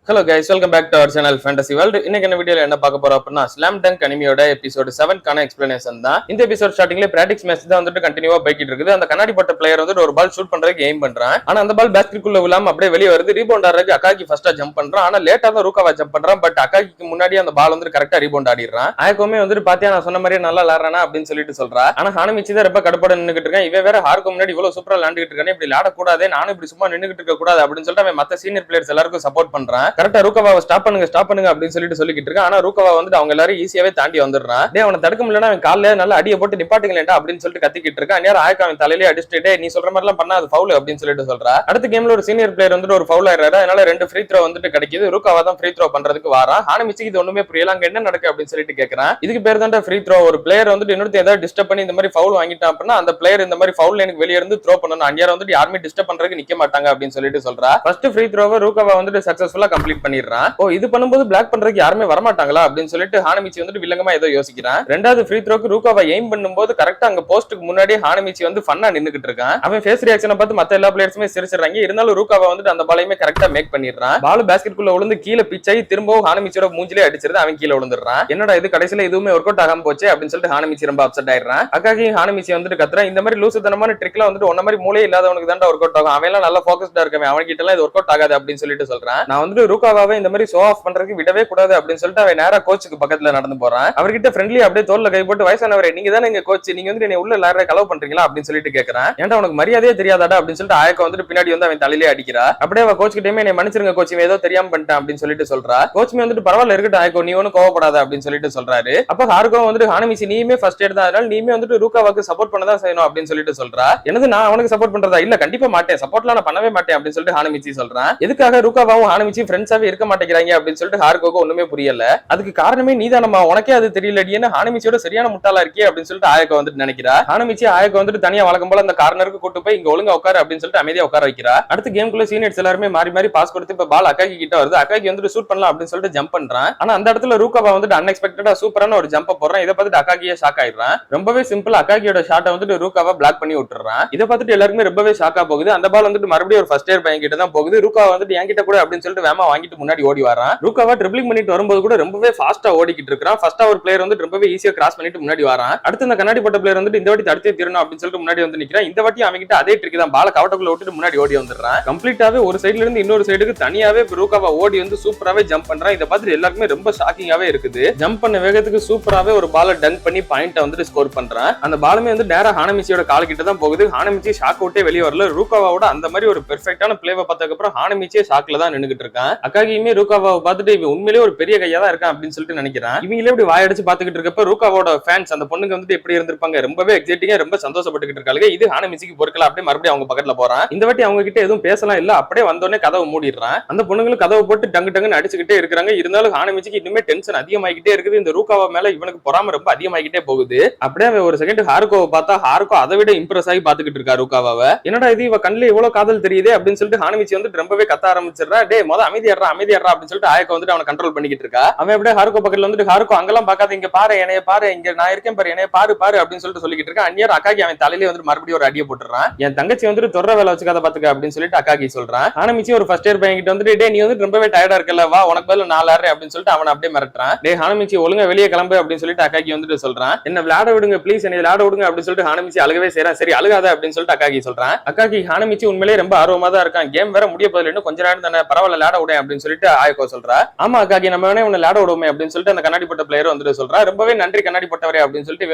Hello guys, welcome back to our channel fantasy world. இன்னைக்கு என்ன வீடியோல என்ன பார்க்க போறோம் அப்படின்னா ஸ்லாம் டங்க் அனிமியோட எபிசோட் 7 கான எக்ஸ்பிளனேஷன் தான். இந்த எபிசோட் ஸ்டார்டிங்ல பிராக்டிஸ் மேட்ச் தான் வந்துட்டு கண்டினியூவா போய்கிட்டு இருக்குது. அந்த கண்ணாடி போட்ட பிளேயர் வந்துட்டு ஒரு பால் ஷூட் பண்றதுக்கு எய்ம் பண்றான். ஆனா அந்த பால் பேஸ்கெட்குள்ள விழாம அப்படியே வெளியே வருது. ரீபவுண்ட் ஆறதுக்கு அகாகி ஃபர்ஸ்டா ஜம்ப் பண்றான். ஆனா லேட்டா தான் ரூகாவா ஜம்ப் பண்றான். பட் அகாகிக்கு முன்னாடி அந்த பால் வந்துட்டு கரெக்டா ரீபவுண்ட் ஆடிடுறான். ஆயக்கோமே வந்துட்டு பாத்தியா நான் சொன்ன மாதிரியே நல்லா விளாடுறானா அப்படின்னு சொல்லிட்டு சொல்றா. ஆனா ஹானமிச்சி தான் ரொம்ப கடுப்போட நின்னுகிட்டு இருக்கான். இவன் வேற ஹாருக்கு முன்னாடி இவ்வளவு சூப்பரா விளாண்டுகிட்டு இருக்கானே, இப்படி விளாடக்கூடாது, நானும் இப்படி சும்மா நின்னுகிட்டு இருக்க கூடாது அப்படின்னு சொல்லிட்டு அவன் மத்த சீனியர் பிளேயர்ஸ் எல்லாருக்கும் சப்போர்ட் பண்றான். கரெக்டா ரூகாவா ஸ்டாப் பண்ணுங்க அப்படின்னு சொல்லிட்டு இருக்கான். ஆனா ரூகாவா வந்துட்டு அவங்க எல்லாரும் ஈஸியாவே தாண்டி வந்துடுறான். டே அவனை தடுக்க முடியலன்னா அவன் காலையில நல்லா அடியை போட்டு நிப்பாட்டுங்களேன்டா அப்படின்னு சொல்லிட்டு கத்திக்கிட்டு இருக்கான். நேரம் ஆயக்கா அவன் தலையிலே அடிச்சுட்டு நீ சொல்ற மாதிரி எல்லாம் பண்ணா அது ஃபவுல் அப்படின்னு சொல்லிட்டு சொல்றா. அடுத்த கேம்ல ஒரு சீனியர் பிளேயர் வந்துட்டு ஒரு ஃபவுல் ஆயிடுறாரு. அதனால 2 ஃப்ரீ த்ரோ வந்துட்டு கிடைக்குது. ரூகாவா தான் ஃப்ரீ த்ரோ பண்றதுக்கு வாரா. ஹானமிச்சிக்கு இது ஒண்ணுமே புரியல, அங்க என்ன நடக்கு அப்படின்னு சொல்லிட்டு கேக்குறான். இதுக்கு பேர் தான் ஃப்ரீ த்ரோ. ஒரு பிளேயர் வந்துட்டு இன்னொருத்த ஏதாவது டிஸ்டர்ப் பண்ணி இந்த மாதிரி ஃபவுல் வாங்கிட்டான் அப்படின்னா அந்த பிளேயர் இந்த மாதிரி ஃபவுல் எனக்கு வெளியே இருந்து த்ரோ பண்ணணும். அங்கே வந்துட்டு யாருமே டிஸ்டர்ப் பண்றதுக்கு நிக்க மாட்டாங்க அப்படின்னு சொல்லிட்டு சொல்றா. ஃபர்ஸ்ட் ஃப்ரீ த்ரோவை ரூகாவா வந்துட்டு சக்சஸ்ஃபுல்லா கம்ப்ளீட் பண்ணிடுறான். ஓ, இது பண்ணும்போது பிளாக் பண்றதுக்கு யாருமே வரமாட்டாங்களா அப்படின்னு சொல்லிட்டு ஹானமிச்சி வந்துட்டு வில்லங்கமா ஏதோ யோசிக்கிறான். ரெண்டாவது ஃப்ரீ த்ரோக்கு ரூகாவா எய்ம் பண்ணும்போது கரெக்டா அங்க போஸ்ட்டுக்கு முன்னாடி ஹானமிச்சி வந்து ஃபன்னா நின்னுகிட்டு இருக்கான். அவன் ஃபேஸ் ரியாக்ஷனை பார்த்து மத்த எல்லா பிளேயர்ஸுமே சிரிச்சிடறாங்க. இருந்தாலும் ரூகாவா வந்துட்டு அந்த பாலையுமே கரெக்டா மேக் பண்ணிடுறான். பால் பேஸ்கெட்குள்ள விழுந்து கீழே பிச்சாயி திரும்பவும் ஹானமிச்சியோட மூஞ்சிலே அடிச்சிருது. அவன் கீழே விழுந்துடுறான். என்னடா இது கடைசியில எதுவுமே ஒர்க் அவுட் ஆகாம போச்சு அப்படின்னு சொல்லிட்டு ஹானமிச்சி ரொம்ப அப்செட் ஆயிடுறான். அக்காகி ஹானமிச்சி வந்துட்டு கத்துறான், இந்த மாதிரி லூசுத்தனமான ட்ரிக்லாம் வந்துட்டு ஒன்ன மாதிரி மூளையே இல்லாதவனுக்கு தான் ஒர்க் அவுட் ஆகும். அவன் எல்லாம் நல்லா ஃபோக்கஸ்டா இருக்கவன், அவன்கிட்ட எல்லாம் இது ஒர்க் அவுட் ஆகாது அப்படின்னு சொல்லிட்டு சொல்றான். நான் வந்துட்டு ரூகாவாவை இந்த மாதிரி ஷோ ஆஃப் பண்றதுக்கு விடவே கூடாது அப்படின்னு சொல்லிட்டு அவன் நேரா கோச்சுக்கு பக்கத்துல நடந்து போறான். அவர்கிட்ட ஃப்ரெண்ட்லி அப்படியே தோல்ல கை போட்டு வயசானவரே நீங்க தானே எங்க கோச், நீங்க வந்து என்ன உள்ள எல்லாரும் கலவு பண்றீங்களா அப்படின்னு சொல்லிட்டு கேக்குறான். ஏன்டா உனக்கு மரியாதையே தெரியாதாடா அப்படின்னு சொல்லிட்டு ஆயக்கா வந்துட்டு பின்னாடி வந்து அவன் தலையிலே அடிக்கிறா. அப்படியே அவ கோச் கிட்டே என்னை மன்னிச்சிருங்க கோச், ஏதோ தெரியாம பண்ணிட்டான் அப்படின்னு சொல்லிட்டு சொல்றா. கோச் வந்துட்டு பரவாயில்ல இருக்கட்டும் ஆயக்கோ, நீ ஒன்னும் கோவப்படாத அப்படின்னு சொல்லிட்டு சொல்றாரு. அப்ப ஹாருகோ வந்துட்டு ஹானமிச்சி நீயுமே ஃபர்ஸ்ட் எய்ட் தான், அதனால நீயுமே வந்துட்டு ரூகாவாக்கு சப்போர்ட் பண்ணதான் செய்யணும் அப்படின்னு சொல்லிட்டு சொல்றா. என்னது நான் அவனுக்கு சப்போர்ட் பண்றதா? இல்ல கண்டிப்பா மாட்டேன், சப்போர்ட்லாம் நான் பண்ணவே மாட்டேன் அப்படின்னு சொல்லிட்டு ஹானமிச்சி சொல்றான். எதுக்காக ரூகாவாவும் ஹானமிச்சி ஃப்ரெண்ட்ஸாவே இருக்க மாட்டேங்கிறாங்க அப்படின்னு சொல்லிட்டு ஹாருகோக்கு ஒண்ணுமே புரியல. அதுக்கு காரணமே நீதானமா, உனக்கே அது தெரியலடின்னு ஹானமிச்சியோட சரியான முட்டாளா இருக்கே அப்படின்னு சொல்லிட்டு ஆயக்கா வந்துட்டு நினைக்கிறா. ஹானமிச்சி ஆயக்கா வந்துட்டு தனியா வழக்கம் போல அந்த கார்னருக்கு கூட்டு போய் இங்க ஒழுங்கா உட்காரு அப்படின்னு சொல்லிட்டு அமைதியா உட்கார வைக்கிறா. அடுத்த கேம்குள்ள சீனியர்ஸ் எல்லாருமே மாறி மாறி பாஸ் கொடுத்து இப்ப பால் அக்காகி கிட்ட வருது. அக்காகி வந்துட்டு ஷூட் பண்ணலாம் அப்படின்னு சொல்லிட்டு ஜம்ப் பண்றான். ஆனா அந்த இடத்துல ரூகாவா வந்துட்டு அன்எக்ஸ்பெக்டடா சூப்பரான ஒரு ஜம்ப் போடுறான். இதை பார்த்துட்டு அக்காகியே ஷாக் ஆயிடுறான். ரொம்பவே சிம்பிள் அக்காகியோட ஷாட்டை வந்துட்டு ரூகாவா பிளாக் பண்ணி விட்டுறான். இதை பார்த்துட்டு எல்லாருமே ரொம்பவே ஷாக்கா போகுது. அந்த பால் வந்துட்டு மறுபடியும் ஒரு ஃபர்ஸ்ட் இயர் பையன் கிட்ட தான் போகுது. ரூகாவா வந்துட்டு என்கிட்ட கூட அப்படின்னு சொல்லிட்டு வேமா வாங்கிட்டு முன்னாடி ஓடி வரான். ரூகாவா ட்ரிபிளிங் பண்ணிட்டு வரும்போது கூட ரொம்பவே ஃபாஸ்டா ஓடிக்கிட்டு இருக்கான். ஃபர்ஸ்ட் ஒரு பிளேயர் வந்து ரொம்பவே ஈஸியா கிராஸ் பண்ணிட்டு முன்னாடி வரான். அடுத்து இந்த கண்ணாடி போட்ட பிளேயர் வந்துட்டு இந்த வாட்டி தடுத்தே தீரணும் அப்படின்னு சொல்லிட்டு முன்னாடி வந்து நிக்கிறான். இந்த வாட்டி அவங்கிட்ட அதே ட்ரிக் தான், பால கவட்டக்குள்ள விட்டுட்டு முன்னாடி ஓடி வந்துடுறான். கம்ப்ளீட்டாவே ஒரு சைடுல இருந்து இன்னொரு சைடுக்கு தனியாவே ரூகாவா ஓடி வந்து சூப்பராவே ஜம்ப் பண்றான். இதை பார்த்துட்டு எல்லாருக்குமே ரொம்ப ஷாக்கிங்காவே இருக்குது. ஜம்ப் பண்ண வேகத்துக்கு சூப்பராவே ஒரு பால டங்க் பண்ணி பாயிண்ட் வந்துட்டு ஸ்கோர் பண்றான். அந்த பாலுமே வந்து நேரா ஹானமிச்சியோட கால் கிட்ட தான் போகுது. ஹானமிச்சி ஷாக் அவுட்டே வெளியே வரல. ரூகாவாவோட அந்த மாதிரி ஒரு பெர்ஃபெக்டான பிளேவை பார்த்ததுக்கு அப்புறம் ஹானமிச்சியே ஷாக்ல தான் நின்னுகிட்டு இருக்கான். அக்காகியுமே ரூகாவாவை பார்த்துட்டு இவன் உண்மையிலேயே ஒரு பெரிய கையா தான் இருக்கான் அப்படின்னு சொல்லிட்டு நினைக்கிறான். இவங்களே இப்படி வாயடிச்சு பாத்துக்கிட்டு இருக்கப்ப ரூகாவோட ஃபேன்ஸ் அந்த பொண்ணுங்க வந்துட்டு எப்படி இருந்திருப்பாங்க, ரொம்பவே எக்ஸைட்டிங்கா ரொம்ப சந்தோஷப்பட்டுக்கிட்டு இருக்காங்க. இது ஹானமிச்சிக்கு பொறுக்கல. அப்படியே மறுபடியும் அவங்க பக்கத்துல போறான். இந்த வாட்டி அவங்க கிட்ட எதுவும் பேசலாம் இல்ல, அப்படியே வந்தோடனே கதவை மூடிடுறான். அந்த பொண்ணுங்களும் கதவை போட்டு டங்கு டங்குன்னு அடிச்சுக்கிட்டே இருக்காங்க. இருந்தாலும் ஹானமிச்சிக்கு இன்னுமே டென்ஷன் அதிகமாகிட்டே இருக்குது. இந்த ரூகாவா மேல இவனுக்கு பொறாம ரொம்ப அதிகமாகிட்டே போகுது. அப்படியே அவன் ஒரு செகண்ட் ஹாருகோவை பார்த்தா ஹாருகோ அதை விட இம்ப்ரெஸ் ஆகி பாத்துக்கிட்டு இருக்கா ரூகாவாவை. என்னடா இது இவ கண்ணுல இவ்வளவு காதல் தெரியுது அப்படின்னு சொல்லிட்டு ஹானமிச்சி வந்து ரொம்பவே கத்த ஆரம்பிச்சிடறா. டே மொத அமைதியாடுறா அப்படின்னு சொல்லிட்டு ஆயக்கா வந்துட்டு அவனை கண்ட்ரோல் பண்ணிக்கிட்டு இருக்கா. அவன் அப்படியே ஹாருகோ பக்கத்துல வந்துட்டு ஹாருகோ அங்கெல்லாம் பார்க்காத, இங்க பாரு என்னைய பாரு, இங்க நான் இருக்கேன் பாரு, என்னைய பாரு பாரு அப்படின்னு சொல்லிட்டு சொல்லிக்கிட்டு இருக்கேன். அந்நியர் அக்காகி அவன் தலையிலே வந்து மறுபடியும் ஒரு அடியை போட்டுறான். என் தங்கச்சி வந்துட்டு தொடர வேலை வச்சுக்காத பாத்துக்க அப்படின்னு சொல்லிட்டு அக்காகி சொல்றான். ஹானமிச்சி ஒரு ஃபர்ஸ்ட் இயர் பையன் கிட்ட வந்துட்டு டே நீ வந்து ரொம்பவே டயர்டா இருக்கல, வா உனக்கு பதில் 4 ஆறு அப்படின்னு சொல்லிட்டு அவன் அப்படியே மிரட்டுறான். டே ஹானமிச்சி ஒழுங்கா வெளியே கிளம்பு அப்படின்னு சொல்லிட்டு அக்காகி வந்துட்டு சொல்றான். என்ன விளையாட விடுங்க ப்ளீஸ், என்ன விளையாட விடுங்க அப்படின்னு சொல்லிட்டு ஹானமிச்சி அழுகவே செய்றான். சரி அழுகாத அப்படின்னு சொல்லிட்டு அக்காகி சொல்றான். அக்காகி ஹானமிச்சி உண்மையிலேயே ரொம்ப ஆர்வமா தான் இருக்கான். கேம் வேற முடிய போதில்லை, இன்னும் கொஞ்ச நேரம் தானே, பரவாயில்ல விளையாட விட அப்படின்னு சொல்லிட்டு ஆயக்கோ சொல்றா. ஆமா அக்காகி நம்ம வேணா உன்னை விளையாட விடுவோமே அப்படின்னு சொல்லிட்டு அந்த கண்ணாடி போட்ட பிளேயர் வந்துட்டு சொல்றா. ரொம்பவே நன்றி கண்ணாடி போட்டவரே அப்படின்னு சொல்லிட்டு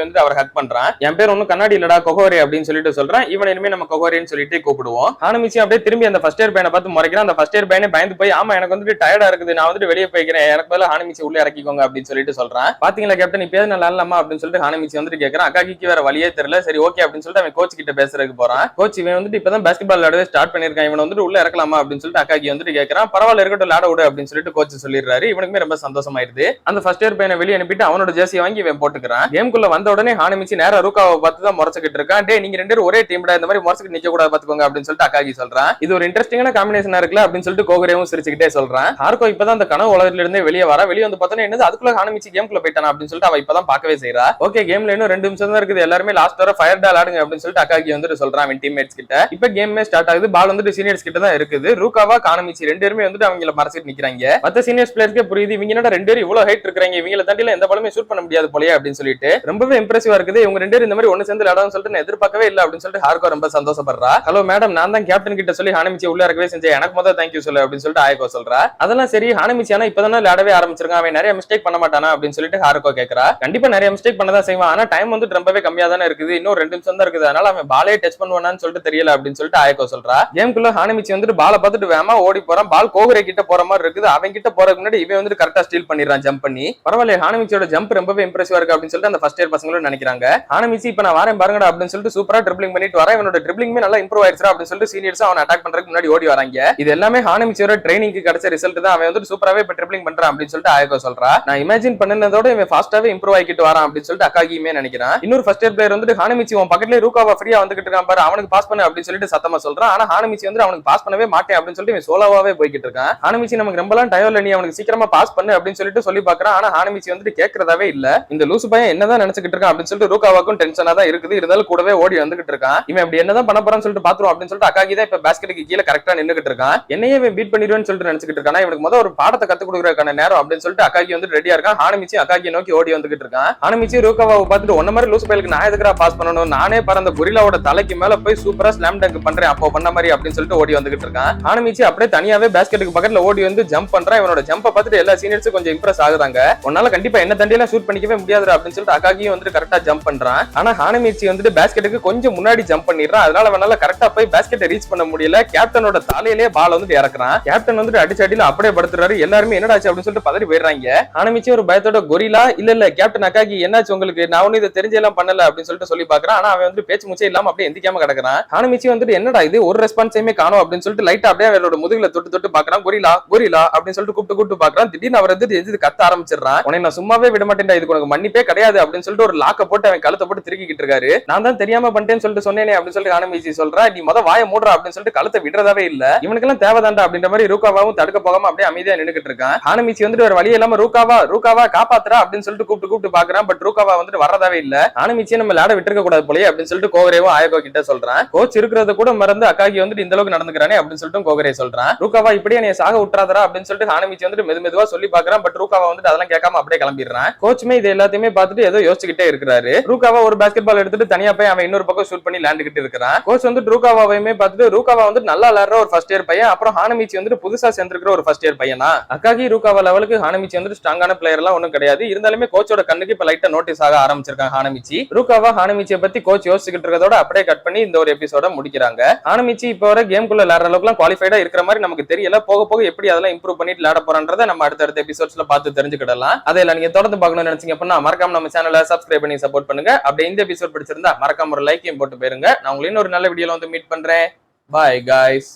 வந்து அவர் ஹக் பண்றான். என் பேர் ஒன்னும் கண்ணாடி இல்லடா கொகோரே அப்படின்னு சொல்லிட்டு சொல்றான். இவன் இனிமே நம்ம கொகோரேன்னு சொல்லிட்டு கூப்பிடுவோம். ஹானமிச்சி அப்படியே திரும்பி அந்த ஃபர்ஸ்ட் இயர் பையனை பார்த்து முறைக்கிறான். அந்த ஃபர்ஸ்ட் இயர் பையனை பயந்து போய் ஆமா எனக்கு வந்துட்டு டயர்டா இருக்குது, நான் வந்துட்டு வெளியே போய்க்கிறேன், எனக்கு பதிலா ஹானமிச்சி உள்ள இறக்கிக்கோங்க அப்படின்னு சொல்லிட்டு சொல்றான். பாத்தீங்களா கேப்டன் இப்ப நல்லா இல்லாமா அப்படின்னு சொல்லிட்டு ஹானமிச்சி வந்துட்டு கேட்கறான். அக்காகிக்கு வேற வழியே தெரியல. சரி ஓகே அப்படின்னு சொல்லிட்டு அவன் கோச் கிட்ட பேசுறதுக்கு போறான். கோச் இவன் வந்துட்டு இப்பதான் பாஸ்கெட் பால் விளையாடவே ஸ்டார்ட் பண்ணிருக்கான், இவன் வந்துட்டு உள்ள இறக்கலாமா அப்படின்னு சொல்லிட்டு அக்காகி வந்துட்டு கேட்கறான். பரவாயில்ல இருக்கட்டும் விளையாட விடு அப்படின்னு சொல்லிட்டு கோச் சொல்லிடுறாரு. இவனுக்குமே ரொம்ப சந்தோஷமாயிருது. அந்த ஃபர்ஸ்ட் இயர் பையனை வெளியே அனுப்பிட்டு அவனோட ஜெர்சியை வாங்கி இவன் போட்டுக்கிறான். கேம்குள்ள வந்த உடனே ஹானமிச்சி நேரா ரூகாவை பார்த்து தான் முறைச்சிட்டு இருக்கான். டே நீங்க 2 பேரும் ஒரே டீம்டா, இந்த மாதிரி முறைச்சிட்டு நிக்க கூடாது பாத்துக்கோங்க அப்படின்னு சொல்லிட்டு அக்காகி சொல்றான். இது ஒரு இன்ட்ரெஸ்டிங்கான காம்பினேஷனா இருக்குல்ல அப்படின்னு சொல்லிட்டு கோகரேவும் சிரிச்சுக்கிட்டே சொல்றான். ஹாருகோ இப்பதான் அந்த கனவு உலகத்துல இருந்தே வெளியே வர, வெளியே வந்து பார்த்தா என்னது அதுக்குள்ள ஹானமிச்சி கேம்குள்ள போயிட்டானா அப்படின்னு சொல்லிட்டு அவ இப்பதான் பார்க்கவே செய்றா. ஓகே கேம்ல இன்னும் 2 நிமிஷம் தான் இருக்குது, எல்லாருமே லாஸ்ட் வர ஃபயர் டால் ஆடுங்க அப்படின்னு சொல்லிட்டு அக்காகி வந்துட்டு சொல்றான் அவன் டீம்மேட்ஸ் கிட்ட. இப்ப கேமே ஸ்டார்ட் ஆகுது. பால் வந்துட்டு சீனியர்ஸ் கிட்ட தான் இருக்குது. ரூகாவா ஹானமிச்சி 2 பேருமே வந்துட்டு அவங்க அவங்கள மறைச்சிட்டு நிக்கிறாங்க. மத்த சீனியர்ஸ் பிளேயர்ஸ்க்கே புரியுது இவங்க என்னடா ரெண்டு பேரும் இவ்வளவு ஹைட் இருக்காங்க, இவங்கள தாண்டில எந்த பாலுமே ஷூட் பண்ண முடியாது போலயே அப்படின்னு சொல்லிட்டு ரொம்பவே இம்ப்ரெசிவா இருக்குது. இவங்க ரெண்டு பேரும் இந்த மாதிரி ஒன்னு சேர்ந்து விளையாடணும்னு சொல்லிட்டு நான் எதிர்பார்க்கவே இல்லை அப்படின்னு சொல்லிட்டு ஹார்கோ ரொம்ப சந்தோஷப்படுறா. ஹலோ மேடம், நான் தான் கேப்டன் கிட்ட சொல்லி ஹானமிச்சி உள்ள இறக்கவே செஞ்சேன், எனக்கு முதல்ல தேங்க்யூ சொல்லு அப்படின்னு சொல்லிட்டு ஆயக்கோ சொல்றா. அதெல்லாம் சரி, ஹானமிச்சி ஆனா இப்பதானே விளையாடவே ஆரம்பிச்சிருக்கான், அவன் நிறைய மிஸ்டேக் பண்ண மாட்டானா அப்படின்னு சொல்லிட்டு ஹார்கோ கேக்குறா. கண்டிப்பா நிறைய மிஸ்டேக் பண்ணதான் செய்வான், ஆனா டைம் வந்து ரொம்பவே கம்மியா தானே இருக்குது, இன்னும் 2 நிமிஷம் தான் இருக்குது, அதனால அவன் பாலே டச் பண்ணுவானான்னு சொல்லிட்டு தெரியல அப்படின்னு சொல்லிட்டு ஆயக்கோ சொல்றா. கேம்குள்ள ஹானமிச்சி வந்துட்டு பாலை பார்த்துட்டு வேமா ஓடி போறான். பால் கோகுரே கிட்ட போற மாதிரி இருக்குது. அவன் கிட்ட போறதுக்கு முன்னாடி இவன் வந்து கரெக்டா ஸ்டீல் பண்ணிடுறான் ஜம்ப் பண்ணி. பரவாயில்ல, ஹானமிச்சியோட ஜம்ப் ரொம்பவே இம்ப்ரெசிவா இருக்கு அப்படின்னு சொல்லிட்டு அந்த ஃபர்ஸ்ட் இயர் பசங்களும் நினைக்கிறாங்க. ஹானமிச்சி இப்ப நான் வரேன் பாருங்கடா அப்படின்னு சொல்லிட்டு சூப்பரா ட்ரிப்ளிங் பண்ணிட்டு வரேன், இவனோட ட்ரிப்ளிங்குமே நல்லா இம்ப்ரூவ் ஆயிடுச்சு அப்படின்னு சொல்லிட்டு சீனியர்ஸ் அவன் அட்டாக் பண்றதுக்கு முன்னாடி ஓடி வராங்க. இது எல்லாமே ஹானமிச்சியோட ட்ரைனிங்க்கு கிடைச்ச ரிசல்ட் தான். அவன் வந்து சூப்பராவே இப்ப ட்ரிப்ளிங் பண்றான் அப்படின்னு சொல்லிட்டு ஆயக்கோ சொல்றா. நான் இமேஜின் பண்ணனதோட இவன் ஃபாஸ்டாவே இம்ப்ரூவ் ஆகிட்டு வரான் அப்படின்னு சொல்லிட்டு அக்காகியுமே நினைக்கிறான். இன்னொரு ஃபர்ஸ்ட் இயர் பிளேயர் வந்து ஹானமிச்சி உன் பக்கத்துலயே ரூகாவா ஃப்ரீயா வந்துகிட்டு இருக்கான் பாரு, அவனுக்கு பாஸ் பண்ணு அப்படின்னு சொல்லிட்டு சத்தமா சொல்றான். ஆனா ஹானமிச்சி வந்து அவனுக்கு பாஸ் பண்ணவே மாட்டேன் அப்படின்னு சொல்லிட்டு இவன் சோலோவாவே போய்கிட்டு இருக்கான். ஹானமிச்சி நமக்கு ரொம்பலாம் டயம் இல்ல, நீ அவனுக்கு சீக்கிரமா பாஸ் பண்ணு அப்படின்னு சொல்லிட்டு சொல்லி பாக்குறான். ஆனா ஹானமிச்சி வந்து கேட்கறதாவே இல்ல. இந்த லூசு பையன் என்னதான் நினைச்சுக்கிட்டு இருக்கான் அப்படின்னு சொல்லிட்டு ரூகாவாக்கும் டென்ஷனா தான் இருக்குது. இருந்தாலும் கூடவே ஓடி வந்துகிட்டு இருக்கான். இவன் அப்படி என்னதான் பண்ண போறான்னு சொல்லிட்டு பாத்துருவோம் அப்படின்னு சொல்லிட்டு அக்காகி தான் இப்ப பேஸ்கெட்டுக்கு கீழே கரெக்டா நின்னுகிட்டு இருக்கான். என்னையே இவன் பீட் பண்ணிடுவேன்னு சொல்லிட்டு நினைச்சிட்டு இருக்கான். இவனுக்கு முதல் ஒரு பாடத்தை கத்து கொடுக்கறதுக்கான நேரம் அப்படின்னு சொல்லிட்டு அக்காகி வந்து ரெடியா இருக்கான். ஹானமிச்சி அக்காகியை நோக்கி ஓடி வந்துகிட்டு இருக்கான். ஹானமிச்சி ரூகாவாவை பார்த்துட்டு ஒன்ன மாதிரி லூசு பையலுக்கு நான் எதுக்குறா பாஸ் பண்ணணும், நானே பறந்த குரிலாவோட தலைக்கு மேல போய் சூப்பரா ஸ்லாம் டங்க் பண்றேன் அப்போ பண்ண மாதிரி அப்படின்னு சொல்லிட்டு ஓடி வந்துகிட்டு இருக்கான். ஹானமிச்சி அப்படியே தனியாவே பேஸ்கெட்டுக்கு பக்கத்துல ஓடி வந்து ஜம்ப் பண்றான். இவனோட ஜம்பை பார்த்துட்டு எல்லா சீனியர்ஸும் கொஞ்சம் இம்ப்ரெஸ் ஆகுறாங்க. உன்னால கண்டிப்பா என்ன தண்டியெல்லாம் ஷூட் பண்ணிக்கவே முடியாது அப்படின்னு சொல்லிட்டு அக்காகியும் வந்து கரெக்டா ஜம்ப் பண்றான். ஆனா ஹானமிச்சி வந்துட்டு பேஸ்கெட்டுக்கு கொஞ்சம் முன்னாடி ஜம்ப் பண்ணிடுறான். அதனால அவனால கரெக்டா போய் பேஸ்கெட்டை ரீச் பண்ண முடியல. கேப்டனோட தலையிலேயே பால் வந்து இறக்குறான். கேப்டன் வந்துட்டு அடிச்சு அடியில அப்படியே படுத்துறாரு. எல்லாருமே என்னடாச்சு அப்படின்னு சொல்லிட்டு பதறி போயிடுறாங்க. ஹானமிச்சி ஒரு பயத்தோட கொரிலா இல்ல கேப்டன் அக்காகி என்னாச்சு உங்களுக்கு, நான் ஒண்ணு இதை தெரிஞ்செல்லாம் பண்ணல அப்படின்னு சொல்லிட்டு சொல்லி பாக்குறான். ஆனா அவன் வந்து பேச்சு முச்சே இல்லாம அப்படியே எந்திக்காம கிடக்குறான். ஹானமிச்சி வந்துட்டு என்னடா இது ஒரு ரெஸ்பான்ஸையுமே காணும் அப்படின்னு சொல்லிட்டு லைட்டா அப்படியே அவரோட முதுகுல தொட்டு தொட்டு பாக்குறான். கொரிலா கொரிலா அப்படின்னு சொல்லிட்டு கூப்பிட்டு பாக்குறான். திடீர்னு அவர் வந்து எதிர்த்து கத்த ஆரம்பிச்சிடறான். உன்னை நான் சும்மாவே விட மாட்டேன், இதுக்கு உனக்கு மன்னிப்பே கிடையாது அப்படின்னு சொல்லிட்டு ஒரு லாக்க போட்டு அவன் கழுத்தை போட்டு திருக்கிட்டு இருக்காரு. நான் தான் தெரியாம பண்ணிட்டேன்னு சொல்லிட்டு சொன்னேனே அப்படின்னு சொல்லிட்டு ஹானமிச்சி சொல்றா. நீ முத வாயை மூடுறா அப்படின்னு சொல்லிட்டு கழுத்தை விடுறதாவே இல்ல. இவனுக்கு எல்லாம் தேவைதாண்டா அப்படின்ற மாதிரி ரூகாவாவும் தடுக்க போகாம அப்படியே அமைதியா நின்னுகிட்டு இருக்கான். ஹானமிச்சி வந்துட்டு ஒரு வழி இல்லாம ரூகாவா காப்பாத்துறா அப்படின்னு சொல்லிட்டு கூப்பிட்டு பாக்குறான். பட் ரூகாவா வந்துட்டு வரதாவே இல்ல. ஹானமிச்சியை நம்ம விளையாட விட்டுருக்க கூடாது போலயே அப்படின்னு சொல்லிட்டு கோகரேவும் ஆயகோ கிட்ட சொல்றான். கோச் இருக்கிறத கூட மறந்து அக்காகி வந்துட்டு இந்த அளவுக்கு நடந்துக்கிறானே அப்படின்னு சொல்லிட்டு கோகரே சொல்றான். ரூகாவா இப்படியே நீ சாக விட்டுறாதரா அப்படின்னு சொல்லிட்டு ஹானமிச்சி வந்துட்டு மெதுவா சொல்லி பாக்குறான். பட் ரூகாவா வந்துட்டு அதெல்லாம் கேட்காம அப்படியே கிளம்பிடுறான். கோச்சுமே இது எல்லாத்தையுமே பார்த்துட்டு ஏதோ யோசிச்சுக்கிட்டே இருக்கிறாரு. ரூகாவா ஒரு பாஸ்கெட் பால் எடுத்துட்டு தனியா போய் அவன் இன்னொரு பக்கம் ஷூட் பண்ணி விளையாண்டுகிட்டு இருக்கிறான். கோச் வந்துட்டு ரூகாவாவையுமே பார்த்துட்டு ரூகாவா வந்துட்டு நல்லா விளையாடுற ஒரு ஃபர்ஸ்ட் இயர் பையன், அப்புறம் ஹானமிச்சி வந்துட்டு புதுசா சேர்ந்திருக்கிற ஒரு ஃபர்ஸ்ட் இயர் பையனா. அக்காகி ரூகாவா லெவலுக்கு ஹானமிச்சி வந்துட்டு ஸ்ட்ராங்கான பிளேயர் எல்லாம் ஒன்றும் கிடையாது. இருந்தாலுமே கோச்சோட கண்ணுக்கு இப்ப லைட்டா நோட்டீஸ் ஆக ஆரம்பிச்சிருக்காங்க ஹானமிச்சி. ரூகாவா ஹானமிச்சியை பத்தி கோச் யோசிச்சுக்கிட்டு இருக்கிறதோட அப்படியே கட் பண்ணி இந்த ஒரு எபிசோட முடிக்கிறாங்க. ஹானமிச்சி இப்போ வர கேம்குள்ள விளையாடுற அளவுக்கு குவாலிஃபைடா இருக்கிற மாதிரி நமக்கு தெரியல. போக போக எப்படி அதெல்லாம் இம்ப்ரூவ் பண்ணிட்டு விளையாட போறான்றதை நம்ம அடுத்த எபிசோட்ஸ்ல பார்த்து தெரிஞ்சுக்கிடலாம். அதெல்லாம் நீங்க தொடர்ந்து பார்க்கணும்னு நினைச்சீங்க அப்படின்னா மறக்காம நம்ம சேனலை சப்ஸ்கிரைப் பண்ணி சப்போர்ட் பண்ணுங்க. அப்படியே இந்த எபிசோட் பிடிச்சிருந்தா மறக்காம ஒரு லைக்கையும் போட்டு போயிருங்க. நான் உங்களை இன்னொரு நல்ல வீடியோல வந்து மீட் பண்றேன். Bye guys.